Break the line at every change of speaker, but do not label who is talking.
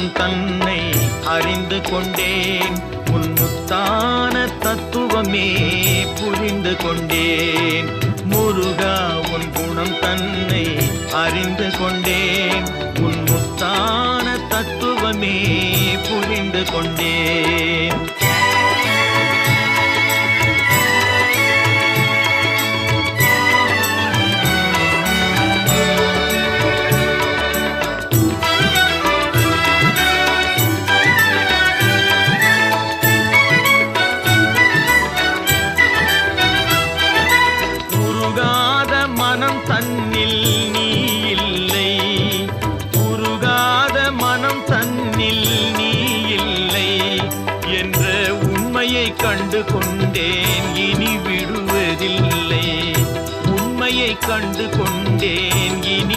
குணம் தன்னை அறிந்து கொண்டேன். உன் முத்தான தத்துவமே புரிந்து கொண்டேன். முருகா உன் குணம் தன்னை அறிந்து கொண்டேன். உன் முத்தான தத்துவமே புரிந்து கொண்டேன். தன்னில் நீ இல்லை, உருகாத மனம் தன்னில் நீ இல்லை என்ற உண்மையை கண்டு கொண்டேன். இனி விடுவதில்லை, உண்மையை கண்டு கொண்டேன். இனி